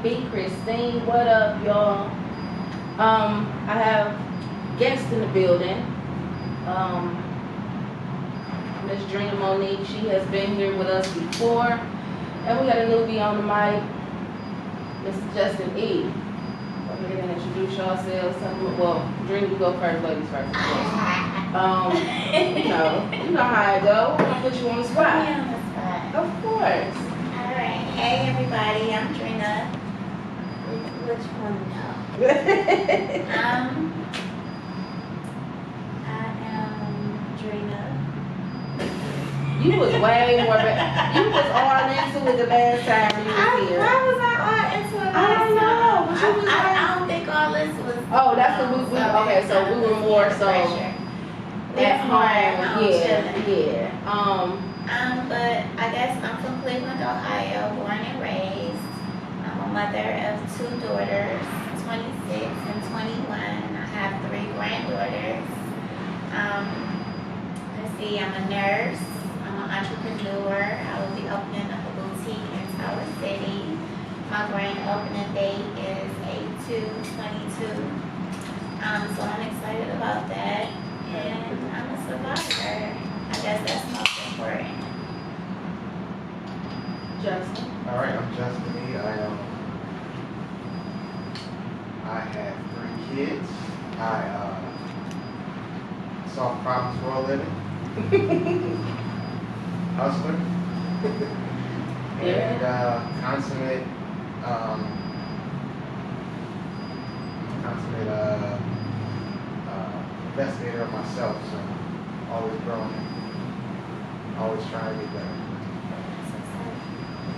B. Christine. What up, y'all? I have guests in the building. Miss Drina Monique, she has been here with us before. And we got a newbie on the mic, Mr. Justin E. Go ahead and introduce yourselves. Well, Drina, you go first, ladies first. You know how it go. I'm gonna put you on the spot. Put me on the spot. Of course. Alright. Hey everybody, I'm Drina. Which one now? I am Drina. You was way more you was all into it the last time you was here. Why was I all into it? I don't know. But you was I don't think all this was. Oh, that's what we okay, so we were more so at home. Yeah. But I guess I'm from Cleveland, Ohio, born and raised. I'm a mother of 2 daughters, 26 and 21. I have 3 granddaughters. Let's see, I'm a nurse. I'm an entrepreneur. I will be opening up a boutique in Tower City. My grand opening date is 8/2/22. So I'm excited about that. And I'm a survivor. I guess that's most important. Justin. All right, I'm Justin E. I have 3 kids. I solve problems for a living. Hustler. And consummate investigator of myself. So always growing, always trying to get better.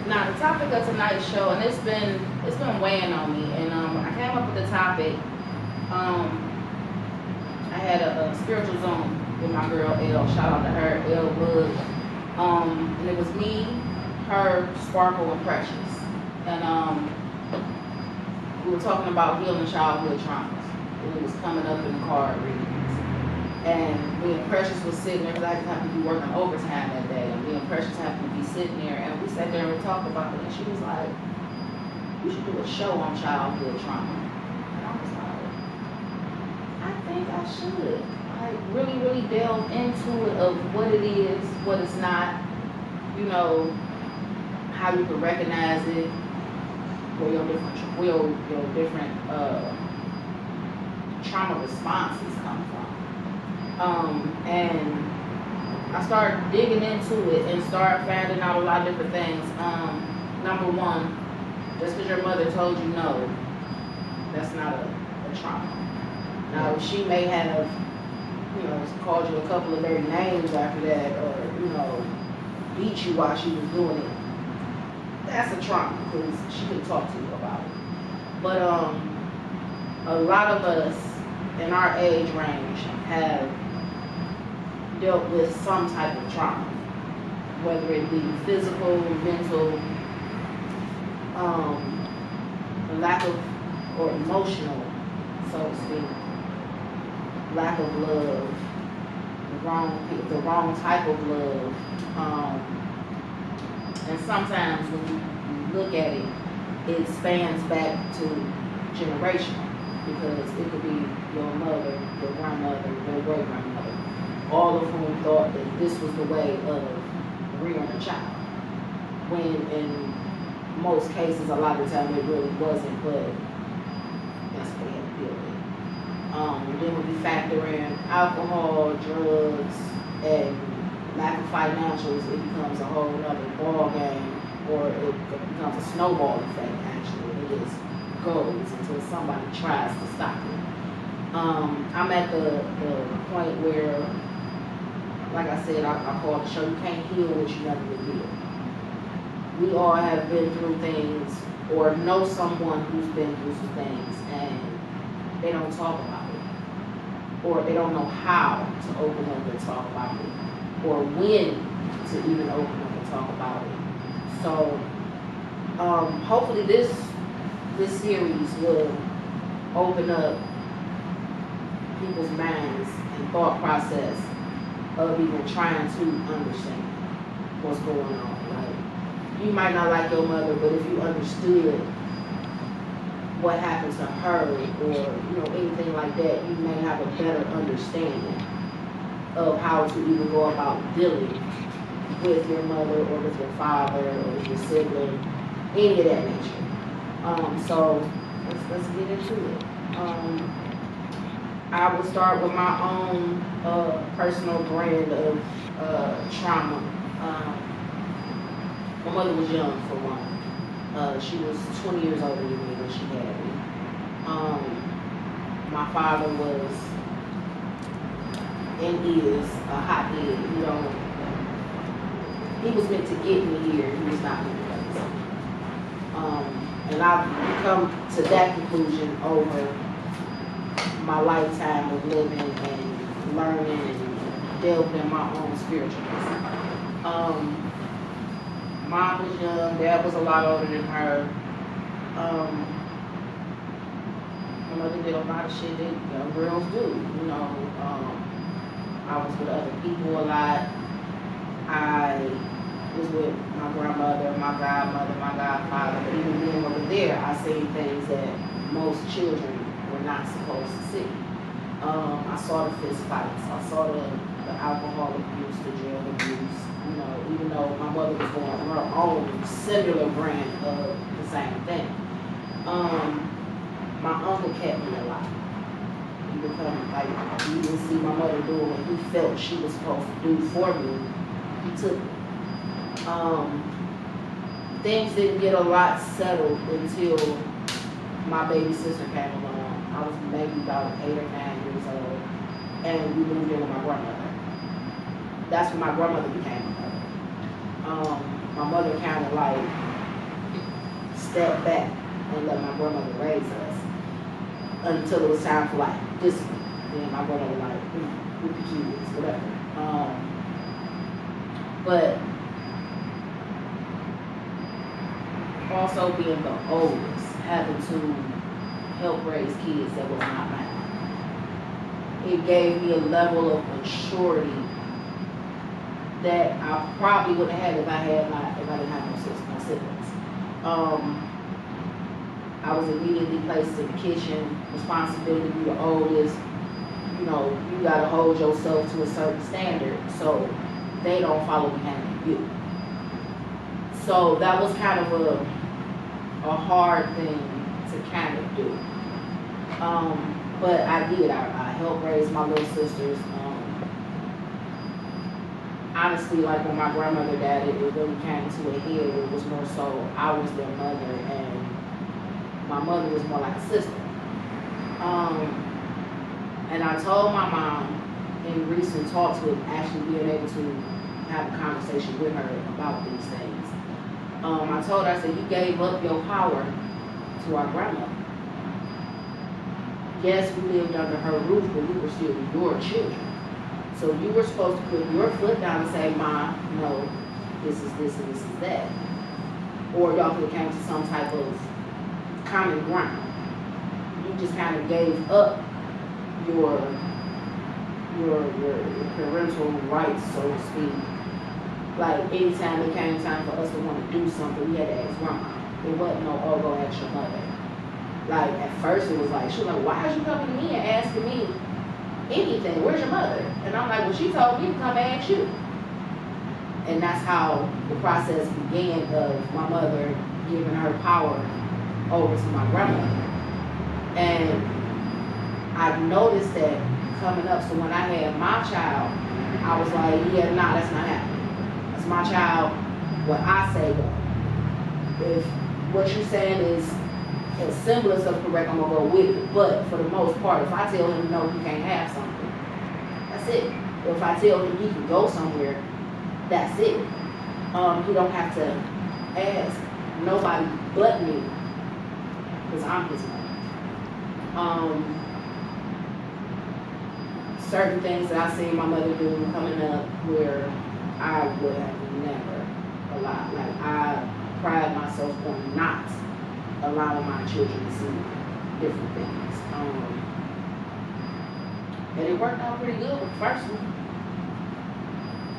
Now the topic of tonight's show, and it's been weighing on me, and I came up with the topic. I had a spiritual Zoom with my girl Elle. Shout out to her, Elle Wood. And it was me, her, Sparkle, and Precious. And we were talking about healing childhood traumas. And it was coming up in the card readings. And me and Precious was sitting there, because I just happened to be working overtime that day. And me and Precious happened to be sitting there, and we sat there and we talked about it. And she was like, "You should do a show on childhood trauma." And I was like, I think I should. Like, really, really delve into it of what it is, what it's not, you know, how you can recognize it, where your different trauma responses come from. And I started digging into it and started finding out a lot of different things. Number one, just because your mother told you no, that's not a trauma. Now, she may have, called you a couple of dirty names after that, or, beat you while she was doing it. That's a trauma, because she couldn't talk to you about it. But a lot of us in our age range have dealt with some type of trauma, whether it be physical, mental, lack of, or emotional, so to speak, lack of love, the wrong type of love, and sometimes when you look at it, it spans back to generational, because it could be your mother, your grandmother, your great-grandmother, all of whom thought that this was the way of rearing a child, when in most cases, a lot of the time it really wasn't, but that's what they had to deal with. And then when we factor in alcohol, drugs, and lack of financials, it becomes a whole other ball game, or it becomes a snowball effect, actually. It just goes until somebody tries to stop it. I'm at the point where, like I said, I call the show, you can't heal what you never revealed. We all have been through things, or know someone who's been through some things, and they don't talk about it, or they don't know how to open up and talk about it, or when to even open up and talk about it. So hopefully this series will open up people's minds and thought process of even trying to understand what's going on. Like, you might not like your mother, but if you understood what happened to her or anything like that, you may have a better understanding of how to even go about dealing with your mother or with your father or with your sibling, any of that nature. So let's get into it. I will start with my own personal brand of trauma. My mother was young for one. She was 20 years older than me when she had me. My father was and is a hothead. He was meant to get me here. He was not meant to raise me. And I've come to that conclusion over my lifetime of living and learning and delving in my own spiritualness. Mom was young, dad was a lot older than her. My mother did a lot of shit that young girls do. I was with other people a lot. I was with my grandmother, my godmother, my godfather, but even being over there, I seen things that most children were not supposed to see. I saw the fist fights, I saw the alcohol abuse, the drug abuse, even though my mother was going on her own similar brand of the same thing. My uncle kept me alive. He would come, like, he didn't see my mother doing what he felt she was supposed to do for me. He took me. Things didn't get a lot settled until my baby sister came along. I was maybe about 8 or 9 years old, and we moved in with my grandmother. That's when my grandmother became a mother. My mother kind of like stepped back and let my grandmother raise us until it was time for like discipline. Then my grandmother like, with the kids, whatever. But also being the oldest, having to help raise kids that was not mine, it gave me a level of maturity that I probably wouldn't have had if I didn't have my siblings. I was immediately placed in the kitchen, responsibility to be the oldest. You gotta hold yourself to a certain standard so they don't follow behind you. So that was kind of a hard thing to kind of do. But I did. I helped raise my little sisters. Honestly, like when my grandmother died, it really came to a head. It was more so I was their mother and my mother was more like a sister. And I told my mom in recent talks with actually being able to have a conversation with her about these things. I told her, I said, you gave up your power to our grandmother. Yes, we lived under her roof, but we were still your children. So you were supposed to put your foot down and say, Ma, no, this is this and this is that. Or y'all could have came to some type of common ground. You just kind of gave up your parental rights, so to speak. Like anytime it came time for us to want to do something, we had to ask grandma. It wasn't no, oh, go ask your mother. Like at first it was like, she was like, why are you coming to me and asking me anything? Where's your mother? And I'm like, well, she told me to come and ask you. And that's how the process began of my mother giving her power over to my grandmother. And I noticed that coming up. So when I had my child, I was like, yeah, nah, that's not happening. That's my child. What I say go. If what you're saying is a semblance of correct, I'm gonna go with it. But for the most part, if I tell him no, he can't have something, that's it. Or if I tell him he can go somewhere, that's it. He don't have to ask nobody but me, because I'm his mother. Certain things that I seen my mother do coming up where I would have never allowed. Like I pride myself on not allowing my children to see different things. And it worked out pretty good with the first one.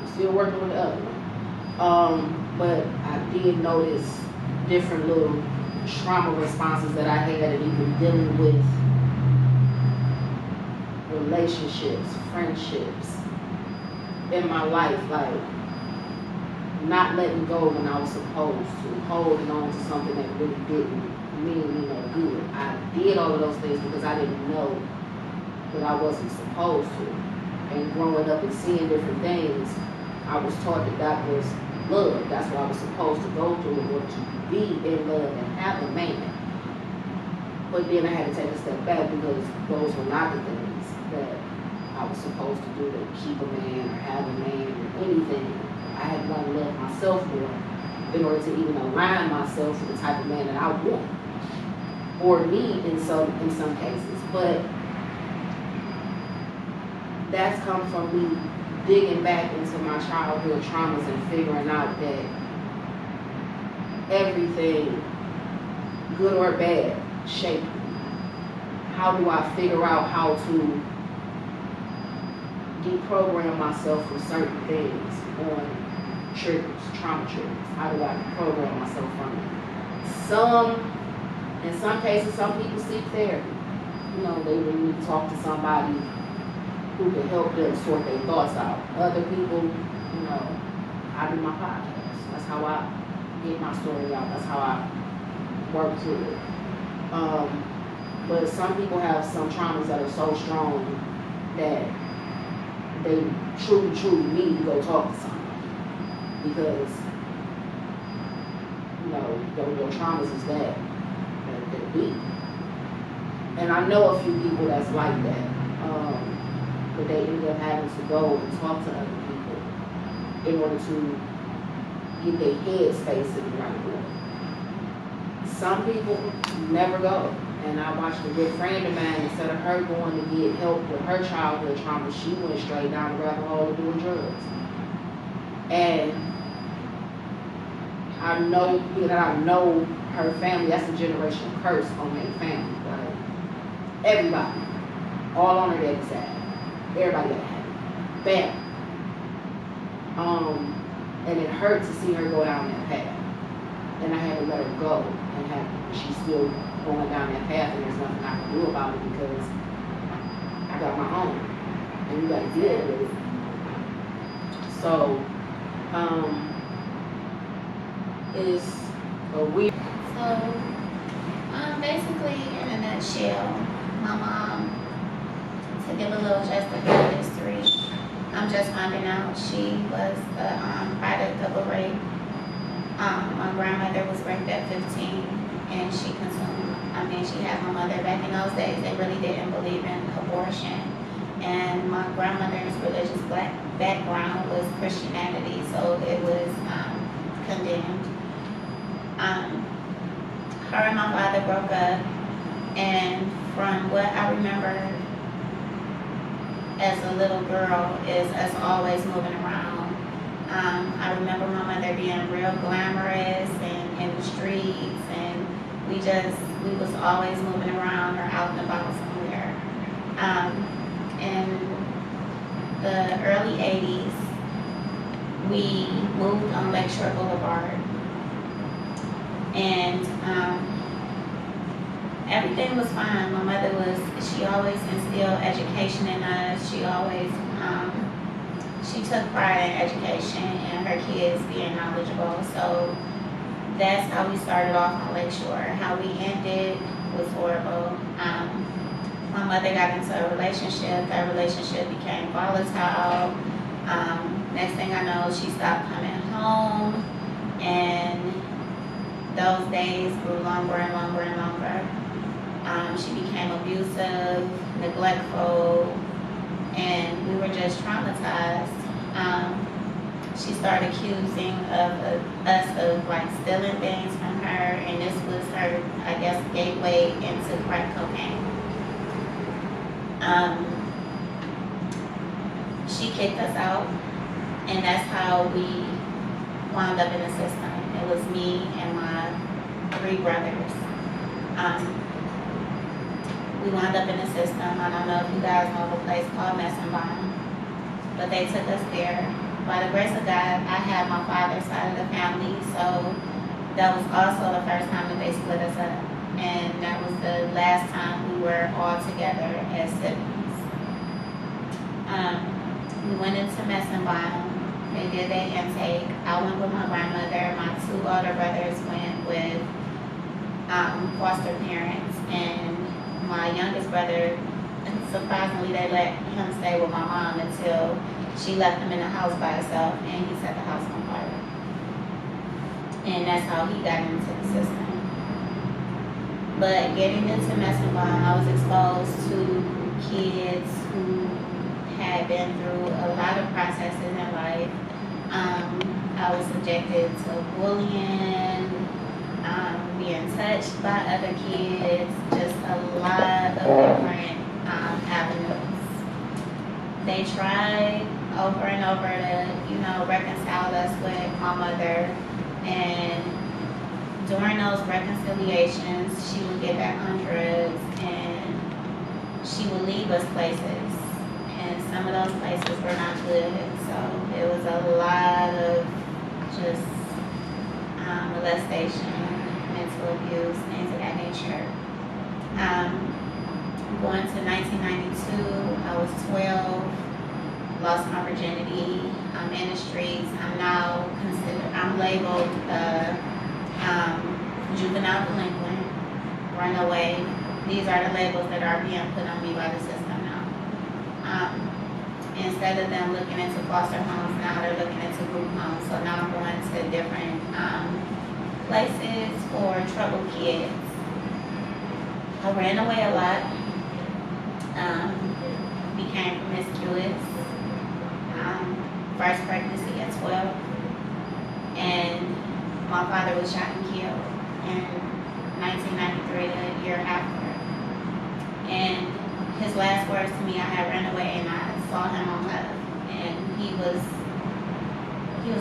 I'm still working with the other one. But I did notice different little trauma responses that I had, and even dealing with relationships, friendships in my life, like not letting go when I was supposed to, holding on to something that really didn't mean me no good. I did all of those things because I didn't know that I wasn't supposed to. And growing up and seeing different things, I was taught that that was love. That's what I was supposed to go through in order to be in love and have a man. But then I had to take a step back because those were not the things that I was supposed to do to keep a man or have a man or anything. I had to learn to love myself more in order to even align myself with the type of man that I want, or need in some cases. But that's come from me digging back into my childhood traumas and figuring out that everything, good or bad, shaped me. How do I figure out how to deprogram myself from certain things on triggers, trauma triggers? How do I deprogram myself from it? In some cases, some people seek therapy. You know, they really need to talk to somebody who can help them sort their thoughts out. Other people, you know, I do my podcast. That's how I get my story out. That's how I work through it. But some people have some traumas that are so strong that they truly need to go talk to someone. Because, you know, your traumas is that deep. And I know a few people that's like that. But they end up having to go and talk to other people in order to get their head space in the right way. Some people never go. And I watched a good friend of mine, instead of her going to get help with her childhood trauma, she went straight down the rabbit hole of doing drugs. And I know her family, that's a generational curse on their family. Like, everybody, all on her daddy's side. Everybody got had it. Bam. And it hurt to see her go down that path. And I had to let her go. And she's still going down that path, and there's nothing I can do about it because I got my own. And you got to deal with it. So, it's a weird. So, basically, in a nutshell, my mom, to give a little just of her history, I'm just finding out she was the product of a rape. My grandmother was raped at 15, and she had my mother back in those days. They really didn't believe in abortion. And my grandmother's religious background was Christianity, so it was condemned. Her and my father broke up, and from what I remember as a little girl is us always moving around. I remember my mother being real glamorous and in the streets, and we was always moving around or out and about somewhere. In the early 80s, we moved on Lakeshore Boulevard, and everything was fine. My mother she always instilled education in us. She took pride in education and her kids being knowledgeable. So that's how we started off on Lakeshore. How we ended was horrible. My mother got into a relationship. That relationship became volatile. Next thing I know, she stopped coming home, and those days grew longer and longer and longer. She became abusive, neglectful, and we were just traumatized. She started accusing us of like stealing things from her, and this was her, I guess, gateway into crack cocaine. She kicked us out, and that's how we wound up in the system. It was me and my 3 brothers. We wound up in the system. I don't know if you guys know of a place called Messenbaum, but they took us there. By the grace of God, I had my father's side of the family, so that was also the first time that they split us up. And that was the last time we were all together as siblings. We went into Messenbine. They did their intake. I went with my grandmother. My 2 older brothers went with foster parents. And my youngest brother, surprisingly, they let him stay with my mom until she left him in the house by herself and he set the house on fire. And that's how he got into the system. But getting into Messenbine, I was exposed to kids who had been through a lot of processes in life. I was subjected to bullying, being touched by other kids, just a lot of different avenues. They tried over and over to, reconcile us with my mother, and during those reconciliations, she would get back on drugs and she would leave us places, and some of those places were not good. So it was a lot of just molestation, mental abuse, things of that nature. Going to 1992, I was 12, lost my virginity. I'm in the streets. I'm labeled juvenile delinquent, runaway. These are the labels that are being put on me by the system now. Instead of them looking into foster homes, now they're looking into group homes. So now I'm going to different places for troubled kids. I ran away a lot, became promiscuous, first pregnancy at 12, and my father was shot and killed in 1993, the year after. And his last words to me, I had run away and I saw him on Love, and he was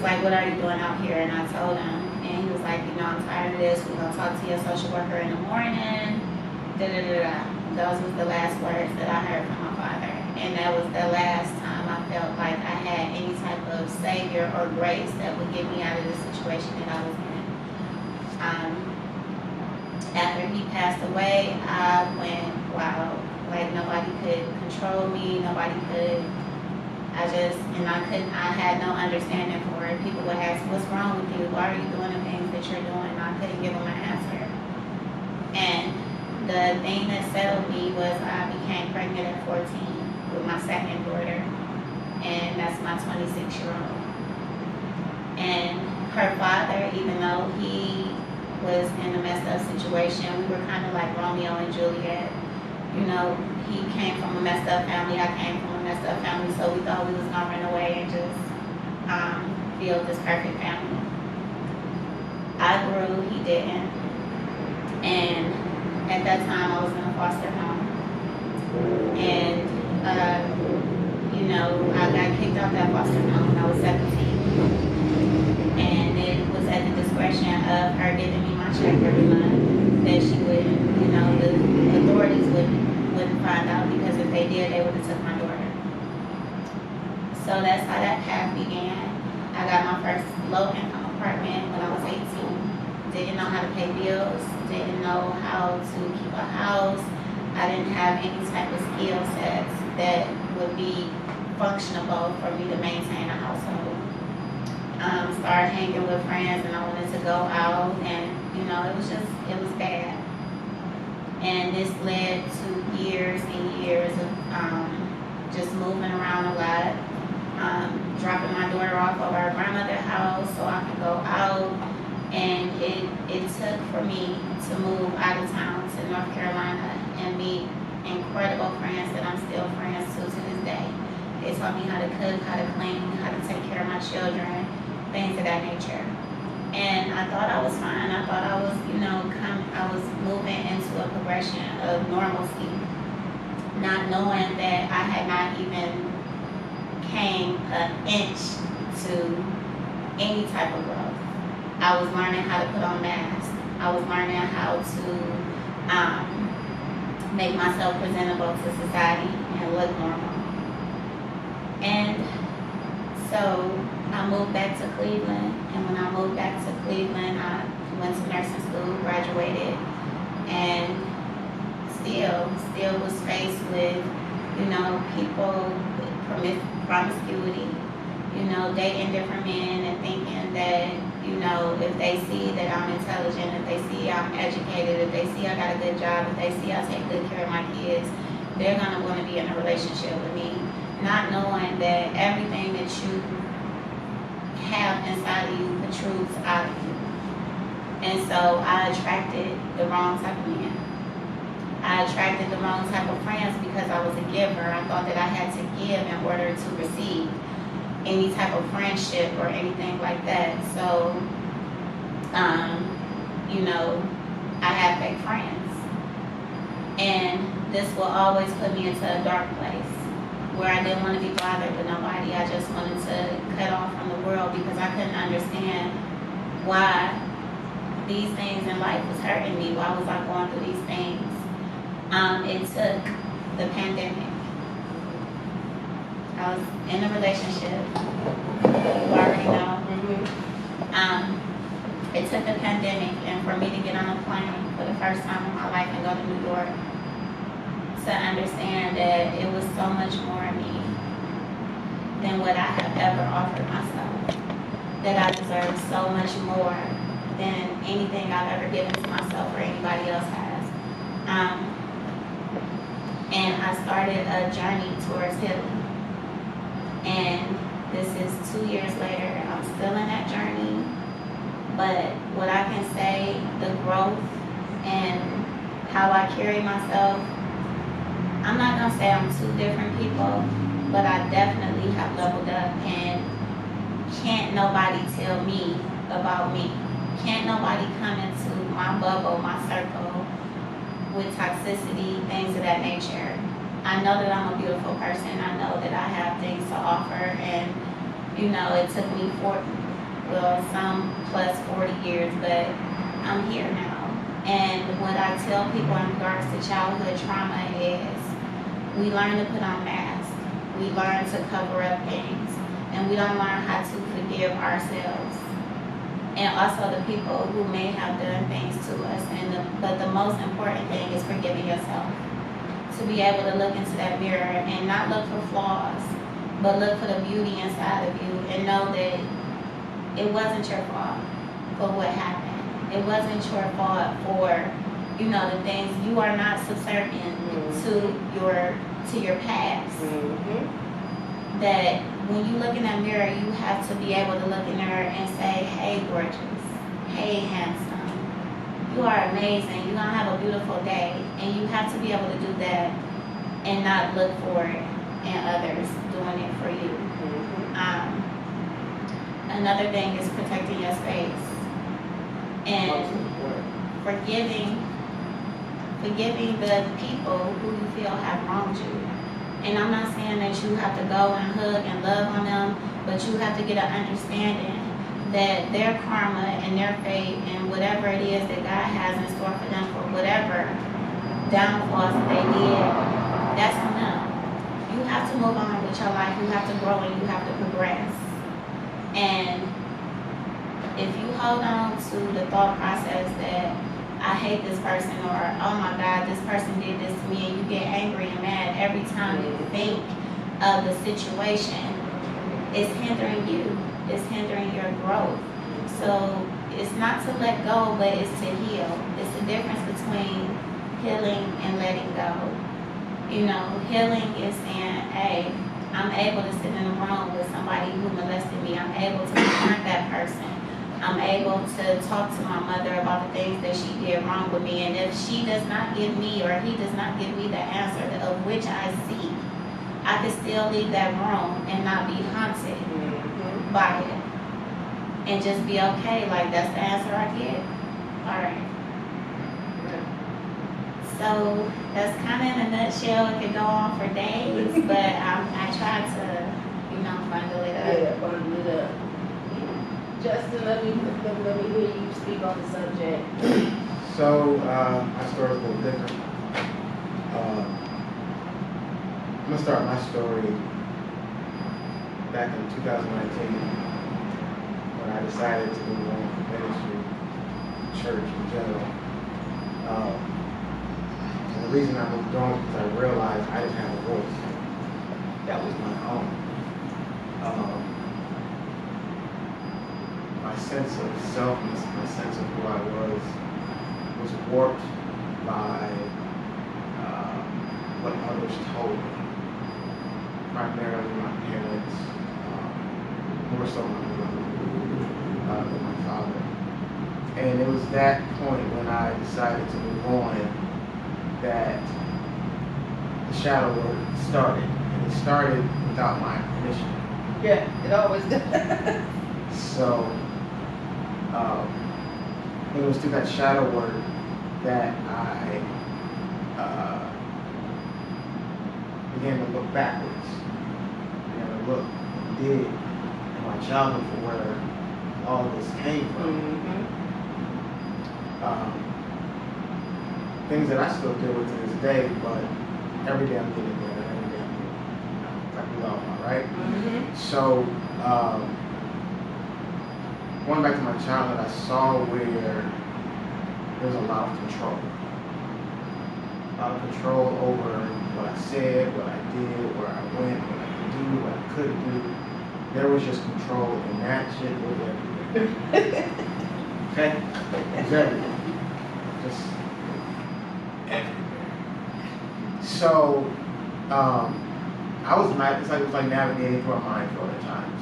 like, "What are you doing out here?" And I told him, and he was like, "I'm tired of this. We're gonna talk to your social worker in the morning." Those was the last words that I heard from my father, and that was the last time I felt like I had any type of savior or grace that would get me out of the situation that I was in. After he passed away, I went wild. Like nobody could control me. Nobody could. I had no understanding for it. People would ask, "What's wrong with you? Why are you doing the things that you're doing?" And I couldn't give them an answer. And the thing that settled me was I became pregnant at 14 with my second daughter, and that's my 26-year-old. And her father, even though he was in a messed up situation, we were kind of like Romeo and Juliet. He came from a messed up family, I came from a messed up family, so we thought we was gonna run away and just build this perfect family. I grew, he didn't. And at that time, I was in a foster home. And, I got kicked out that foster home when I was 17. And it was at the discretion of her giving me my check every month that she wouldn't, the authorities wouldn't find out, because if they did, they would have took my daughter. So that's how that path began. I got my first low-income apartment when I was 18. Didn't know how to pay bills, didn't know how to keep a house. I didn't have any type of skill sets that would be functionable for me to maintain a household. Started hanging with friends and I wanted to go out, and it was bad. And this led to years and years of just moving around a lot, dropping my daughter off at our grandmother's house so I could go out. And it took for me to move out of town to North Carolina and meet incredible friends that I'm still friends to this day. They taught me how to cook, how to clean, how to take care of my children, things of that nature. And I thought I was fine. I thought I was, I was moving into a progression of normalcy, not knowing that I had not even came an inch to any type of growth. I was learning how to put on masks. I was learning how to make myself presentable to society and look normal. And so I moved back to Cleveland, and when I moved back to Cleveland, I went to nursing school, graduated, and still was faced with, people with promiscuity, dating different men and thinking that, if they see that I'm intelligent, if they see I'm educated, if they see I got a good job, if they see I take good care of my kids, they're gonna want to be in a relationship with me, not knowing that everything that you have inside of you protrudes out of you. And so I attracted the wrong type of men. I attracted the wrong type of friends because I was a giver. I thought that I had to give in order to receive any type of friendship or anything like that. So, I had fake friends. And this will always put me into a dark place where I didn't want to be bothered with nobody. I just wanted to cut off from the world because I couldn't understand why these things in life was hurting me. Why was I going through these things? It took the pandemic. I was in a relationship, you already know. It took the pandemic and for me to get on a plane for the first time in my life and go to New York to understand that it was so much more in me than what I have ever offered myself. That I deserve so much more than anything I've ever given to myself or anybody else has. And I started a journey towards healing. And this is 2 years later. I'm still in that journey. But what I can say, the growth and how I carry myself, I'm not going to say I'm two different people, but I definitely have leveled up, and can't nobody tell me about me. Can't nobody come into my bubble, my circle, with toxicity, things of that nature. I know that I'm a beautiful person. I know that I have things to offer, and it took me some plus 40 years, but I'm here now. And what I tell people in regards to childhood trauma is we learn to put on masks. We learn to cover up things, and we don't learn how to forgive ourselves. And also the people who may have done things to us. But the most important thing is forgiving yourself. To be able to look into that mirror and not look for flaws, but look for the beauty inside of you and know that it wasn't your fault for what happened. It wasn't your fault for, the things. You are not subservient to your past. That when you look in that mirror, you have to be able to look in there and say, hey, gorgeous. Hey, handsome. You are amazing. You're going to have a beautiful day. And you have to be able to do that and not look for it and others doing it for you. Another thing is protecting your space and forgiving the people who you feel have wronged you. And I'm not saying that you have to go and hug and love on them, but you have to get an understanding that their karma and their fate and whatever it is that God has in store for them for whatever downfalls that they did, that's on them. You have to move on with your life. You have to grow and you have to progress. And if you hold on to the thought process that I hate this person, or oh my God, this person did this to me, and you get angry and mad every time you think of the situation, it's hindering you. It's hindering your growth. So it's not to let go, but it's to heal. It's the difference between healing and letting go. Healing is saying, hey, I'm able to sit in a room with somebody who molested me. I'm able to confront that person. I'm able to talk to my mother about the things that she did wrong with me. And if she does not give me, or he does not give me the answer of which I seek, I can still leave that room and not be haunted by it. And just be okay, like that's the answer I get. Alright. So that's kind of in a nutshell. It could go on for days, but I tried to, bundle it up. Yeah, bundle it up. Justin, let me hear you speak on the subject. So, my story is a little different. I'm going to start my story back in 2019 when I decided to move on from ministry. church in general. And the reason I moved on is because I realized I didn't have a voice. That was my own. My sense of selfness, my sense of who I was warped by what others told me. Primarily my parents, more so my mother than my father. And it was that point when I decided to move on that the shadow work started. And it started without my permission. Yeah, it always does. So it was through that shadow work that I began to look backwards, began to look and dig in my childhood for where all of this came from. Things that I still deal with to this day, but every day I'm getting better, every day I'm getting, like we all are, right? So, going back to my childhood, I saw where there was a lot of control. A lot of control over what I said, what I did, where I went, what I could do, what I couldn't do. There was just control, and that shit was everywhere. Okay? It was everywhere. Just everywhere. So, I was mad. It's like it was like navigating through a minefield at times.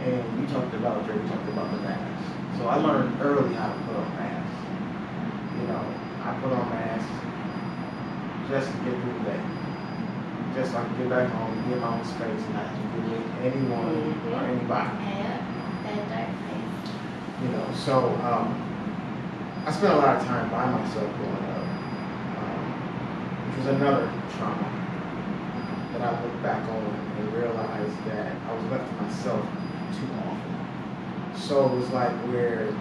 And we talked about the mask. So I learned early how to put on masks. You know, I put on masks just to get through the day. Just so I can get back home, get my own space, and not have to deal with anyone or anybody. Yeah, that dark place. You know, so I spent a lot of time by myself growing up, which was another trauma that I look back on and realized that I was left to myself too often. So it was like where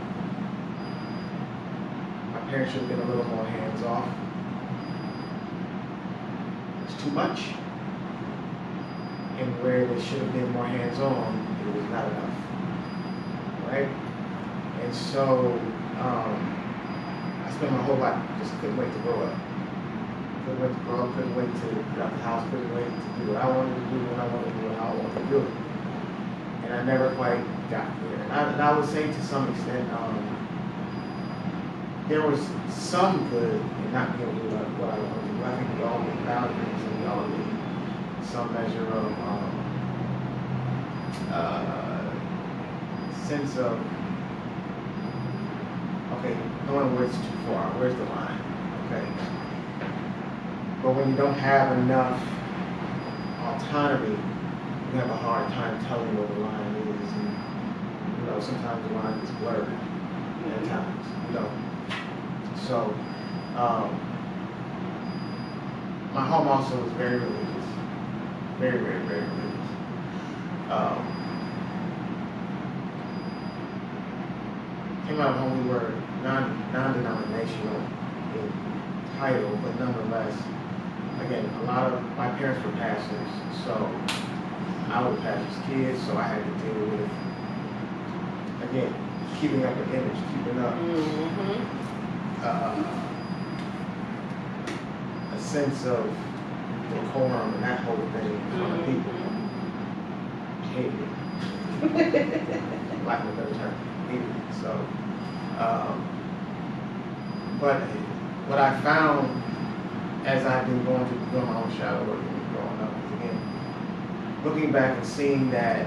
my parents should have been a little more hands off. It's too much. And where they should have been more hands on, it was not enough. Right? And so I spent my whole life just couldn't wait to grow up. Couldn't wait to grow up, couldn't wait to get out the house, couldn't wait to do what I wanted to do when I wanted to do and how I wanted to do it. And I never quite got there. And I would say to some extent, there was some good in not being able to do what I wanted to do. I think we all need boundaries and we all need some measure of sense of, okay, knowing where it's too far, where's the line, okay? But when you don't have enough autonomy, you have a hard time telling where the line is, and you know, sometimes the line is blurred at times, you know. So, my home also was very religious, very, very, very religious. Came out of home, we were non-denominational in title, but nonetheless, again, a lot of my parents were pastors, so I was a pastor's kid, so I had to deal with, again, keeping up an image, keeping up a sense of decorum and that whole thing from the people. Hated it. Lack of a better term. Hated it. So, but what I found as I've been going through doing my own shadow work and growing up is, again, looking back and seeing that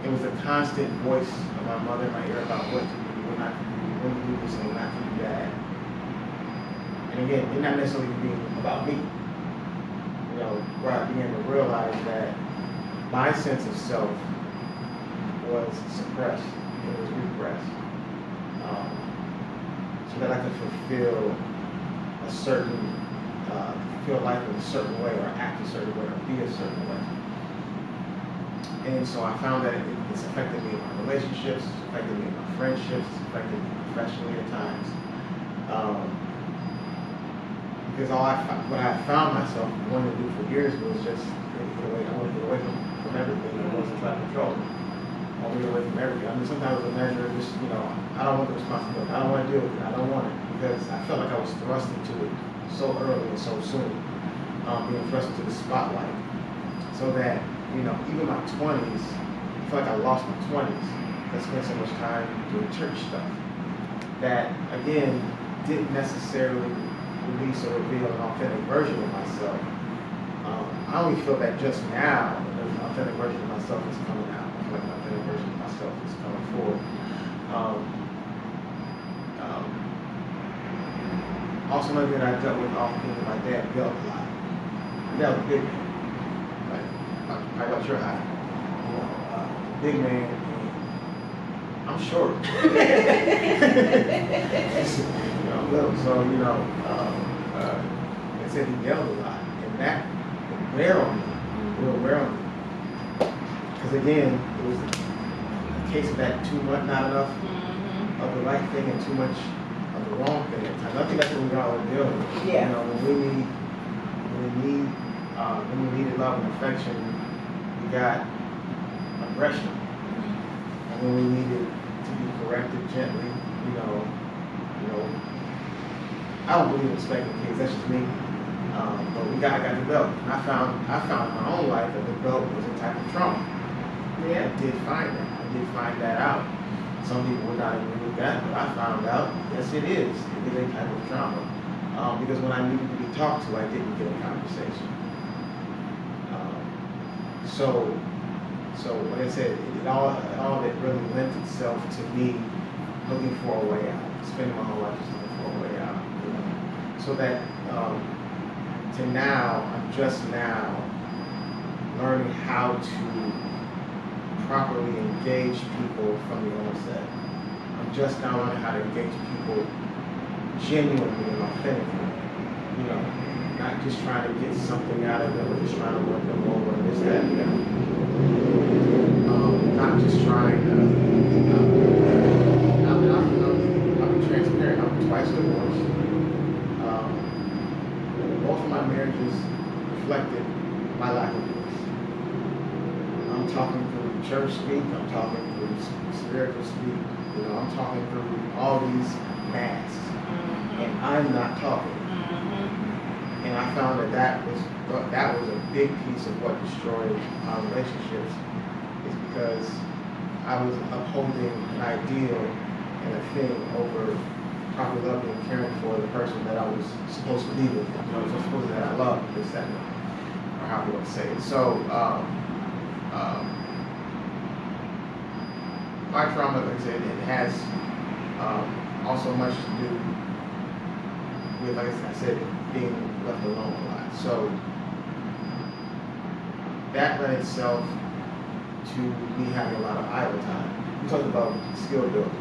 it was a constant voice of my mother in my ear about what to do, what not to do, when to do this and not to do that. And again, it not necessarily being about me. You know, where I began to realize that my sense of self was suppressed, it was repressed, so that I could fulfill a certain, feel life in a certain way, or act a certain way, or be a certain way. And so I found that it's affected me in my relationships, it's affected me in my friendships, it's affected me professionally at times. Because what I found myself wanting to do for years was just get away. I wanted to get away from everything. I wanted to try to control it. I want me to away from everything. I mean, sometimes the measure is just, I don't want the responsibility. I don't want to deal with it. I don't want it because I felt like I was thrust into it so early and so soon, being thrust into the spotlight. So that, even my 20s, I feel like I lost my 20s. I spent so much time doing church stuff that, again, didn't necessarily release or reveal an authentic version of myself. I only feel that just now, an authentic version of myself is coming out. I feel like an authentic version of myself is coming forward. Also, another thing I dealt with often with my dad yelled a lot. My dad was a big man. Like about your height. Big man. And I'm short. I'm little. So, I said he yelled a lot. And that would wear on me. It would wear on me. Because again, it was a case of that too much, not enough of the right thing and too much of the wrong thing at times. I think that's what we all are dealing with. Yeah. When we needed love and affection, we got aggression. And when we needed to be corrected gently, I don't believe in spanking kids. That's just me. But I got developed. And I found in my own life that development was a type of trauma. Yeah. I did find that out. Some people would not agree with that, but I found out, yes, it is. It is a type of trauma. Because when I needed to be talked to, I didn't get a conversation. So like I said, all of it really lent itself to me looking for a way out, spending my whole life just looking for a way out. So that to now, I'm just now learning how to properly engage people from the onset. I'm just now learning how to engage people genuinely and authentically. Not just trying to get something out of them or just trying to work them over and this, that, and that. Not just trying to, I'll be transparent. I'm twice divorced. Both of my marriages reflected my lack of voice. I'm talking through church speak, I'm talking through spiritual speak, I'm talking through all these masks, and I'm not talking. And I found that was a big piece of what destroyed our relationships, is because I was upholding an ideal and a thing over properly loving and caring for the person that I was supposed to be with, supposed that I love, this, that, or how you want to say it. So, my trauma, like I said, it has also much to do with, like I said, being left alone a lot. So that led itself to me having a lot of idle time. We talked about skill building,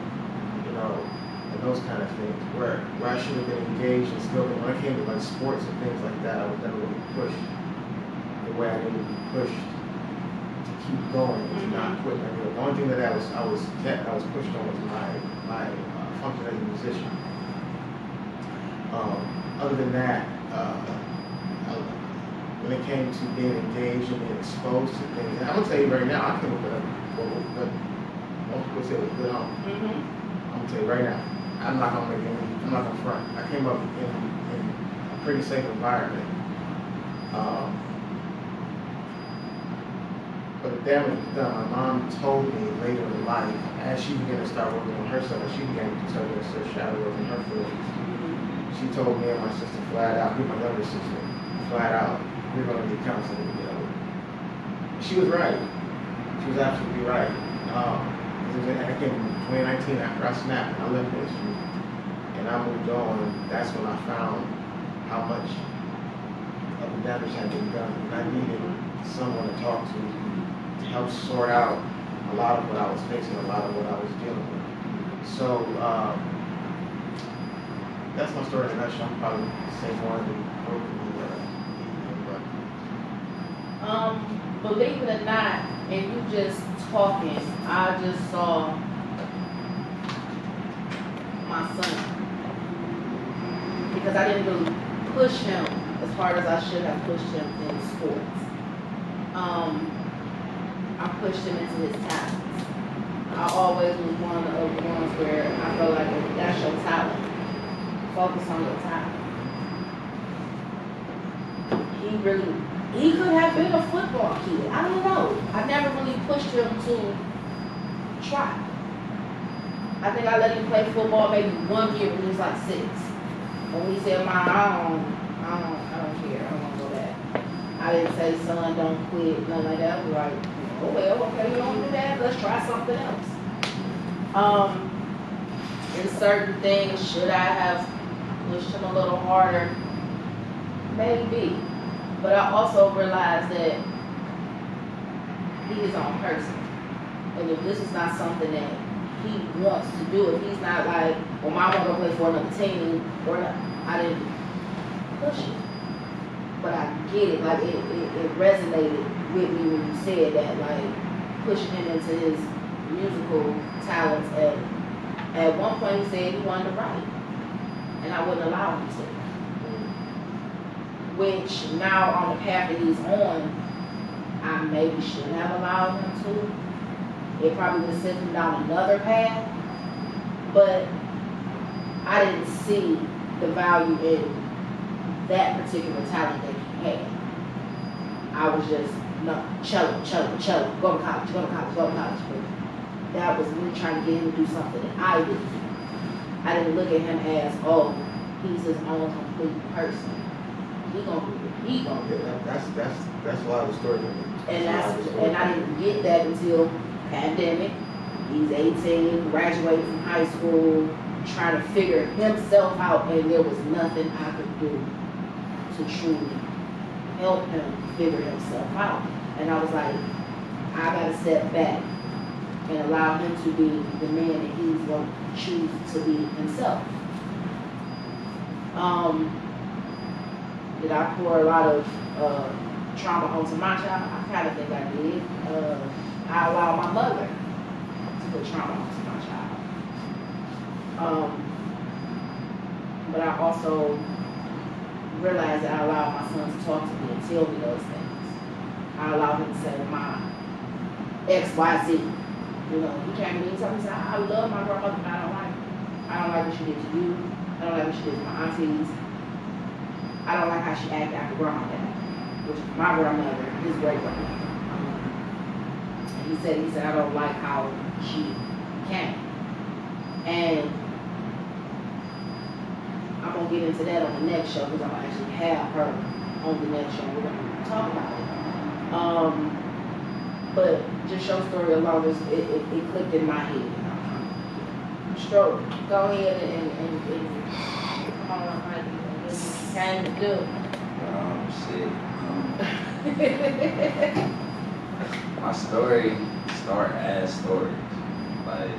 and those kind of things, where I should have been engaged in skill building. When I came to like sports and things like that, I was never really pushed the way I needed to be pushed to keep going and to not quit. The only thing that I was pushed on was my function as a musician. Other than that, when it came to being engaged and being exposed to things, and I'm gonna tell you right now, I came up with what most people say was good home. I'm gonna tell you right now, I'm not gonna front. I came up in a pretty safe environment. But the damage was done. My mom told me later in life, as she began to start working on herself, as she began to start doing some shadow work in her feelings, she told me and my sister flat out, my younger sister, flat out, we're going to need counseling to get over it. She was right. She was absolutely right. I came in 2019 after I snapped and I left ministry and I moved on, and that's when I found how much of the damage had been done. And I needed someone to talk to help sort out a lot of what I was facing, a lot of what I was dealing with. So that's my story in a nutshell. I'm probably the same one that broken but believe it or not, and you just talking, I just saw my son. Because I didn't really push him as hard as I should have pushed him in sports. I pushed him into his talents. I always was one of the ones where I felt like if that's your talent, focus on your talent. He could have been a football kid. I don't know. I never really pushed him to try. I think I let him play football maybe 1 year when he was like 6. When he said, "Mom, I don't care. I don't want to go back." I didn't say, "Son, don't quit," nothing like that. I was like, "Oh well, okay, you don't do that. Let's try something else." In certain things, should I have pushed him a little harder? Maybe. But I also realized that he is his own person. And if this is not something that he wants to do, if he's not like, well, Mom want to play for another team, or not, I didn't push it. But I get it, like it resonated with me when you said that, like pushing him into his musical talents. At one point he said he wanted to write, and I wouldn't allow him to. Which now on the path that he's on, I maybe should have allowed him to. It probably would send him down another path, but I didn't see the value in that particular talent that he had. I was just, no, cello, go to college. But that was me trying to get him to do something that I didn't do. I didn't look at him as, oh, he's his own complete person. He gonna do it. He gonna do it. That's why the story. And I didn't get that until pandemic. He's 18, graduated from high school, trying to figure himself out, and there was nothing I could do to truly help him figure himself out. And I was like, I gotta step back and allow him to be the man that he's going to choose to be himself. Did I pour a lot of trauma onto my child? I kind of think I did. I allowed my mother to put trauma onto my child. But I also realized that I allowed my son to talk to me and tell me those things. I allowed him to say, "Mom, X, Y, Z." You know, he came to me and told me, "I love my grandmother, but I don't like what she did to you. I don't like what she did to my aunties. I don't like how she acted after grandma died," which is my grandmother, his great grandmother. And he said, "I don't like how she came." And I'm gonna get into that on the next show because I'm gonna actually have her on the next show. We're gonna talk about it. But just your story alone, it clicked in my head. Stroke. Go ahead and come on up, Mikey. Came to do. My story start as stories. Like,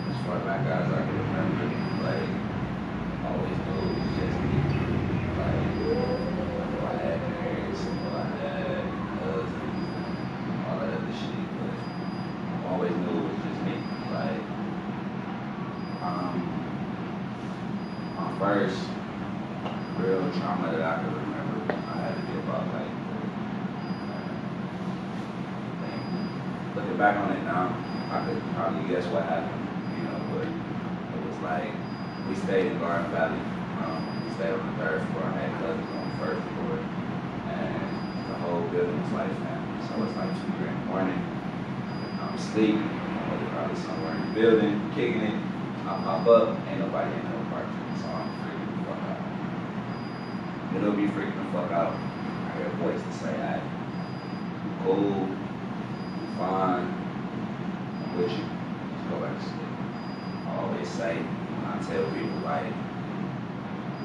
as far back as I can remember, like, always knew it was just me. Like, I had parents, I had cousins, all that other shit, but I always knew it was just me. Like, my first real trauma that I can remember, I had to be about like, looking back on it now, I could probably guess what happened, you know, but it was like, we stayed in Garden Valley. We stayed on the 3rd floor. I had cousins on the 1st floor, and the whole building was like family. So it's like 2 in the morning. I'm asleep. I'm probably somewhere in the building, kicking it. I pop up, ain't nobody in the apartment, so I'm freaking the fuck out. It'll be freaking the fuck out. I hear a voice to say, "Hey, cool, fine, I'm with you. Just go back to sleep." I always say, when I tell people, like,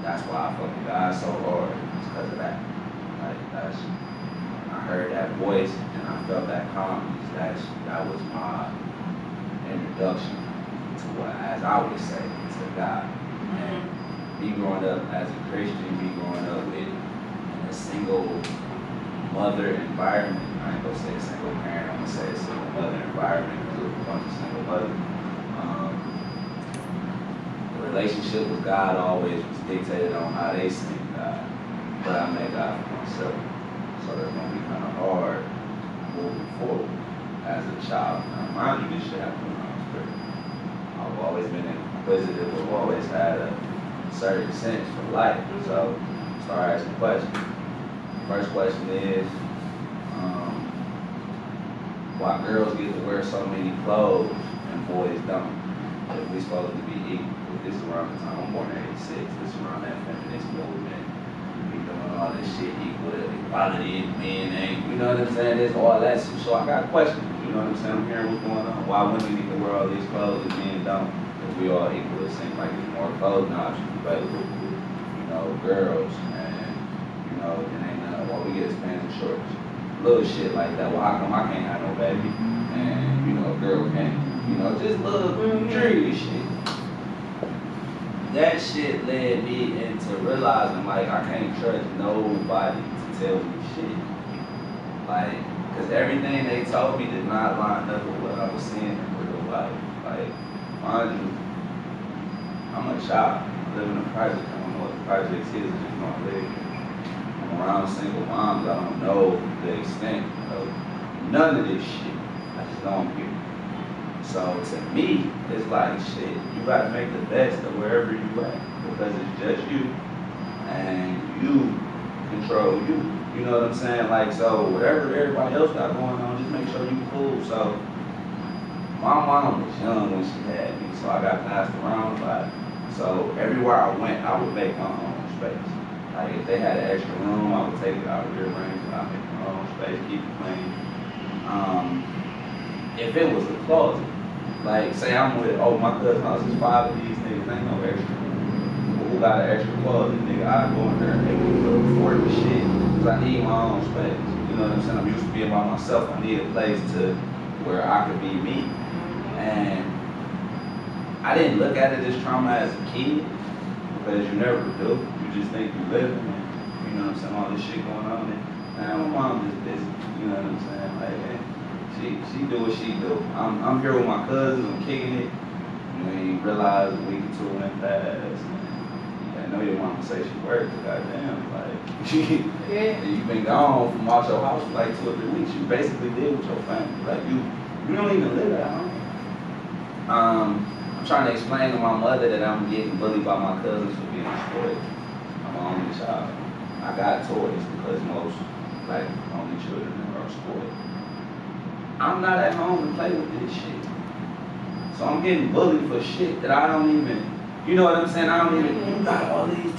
that's why I fucking God so hard. It's because of that. Like, that's, when I heard that voice and I felt that calmness, that was my introduction to what, as I would say, to God. And me growing up as a Christian, me growing up in a single mother environment, I ain't gonna say a single parent, I'm gonna say a single mother environment, because it was a bunch of single mothers. The relationship with God always was dictated on how they seen God, but I met God for myself, so that's gonna be kind of hard moving forward. as a child. Now, mind you, this shit happened when I was 3. I've always been inquisitive. I've always had a certain sense for life. So, start asking questions. First question is, why girls get to wear so many clothes and boys don't? If we supposed to be equal. This is around the time I'm born in '86. This is around that feminist movement. We doing all this shit equal, equality, men ain't. You know what I'm saying? There's all that. So I got questions. You know what I'm saying? I'm hearing what's going on. Why women need to wear all these clothes and men don't? If we all equal, it seems like there's more clothing options available. You know, girls and you know, it ain't none. Why we get pants and shorts? Little shit like that. Well, how come I can't have no baby? And you know, a girl can't. You know, just little dreary shit. That shit led me into realizing like I can't trust nobody to tell me shit. Like, cause everything they told me did not line up with what I was seeing in real life. Like, mind you, I'm a child. I live in a project. I don't know what the project is. I just know I live here. I'm around single moms. I don't know the extent of none of this shit. I just know I'm here. So to me, it's like shit. You gotta make the best of wherever you at because it's just you, and you control you. You know what I'm saying? Like so, whatever everybody else got going on, just make sure you cool. So my mom was young when she had me, so I got passed around a lot. So everywhere I went, I would make my own space. Like if they had an extra room, I would take it out, rearrange it, I'd make my own space, keep it clean. If it was a closet. Like, say I'm with, my cousin's house is 5 of these niggas, ain't no extra. Well, who got an extra closet, nigga? I go in there and make me look for the shit. Cause I need my own space. You know what I'm saying? I'm used to being by myself. I need a place to where I could be me. And I didn't look at it as trauma as a kid, because you never do. You just think you living and, you know what I'm saying, all this shit going on. And man, my mom just busy. You know what I'm saying? Like, man, she do what she do. I'm here with my cousins, I'm kicking it. You ain't realize a week or 2 went past. And I know your mama say she worked, but goddamn, like you've been gone from out your house for like 2 or 3 weeks. You basically live with your family. Like you don't even live at home. I'm trying to explain to my mother that I'm getting bullied by my cousins for being spoiled. I'm an only child. I got toys because most like only children are spoiled. I'm not at home to play with this shit. So I'm getting bullied for shit that I don't even, you know what I'm saying? I don't even, you got all these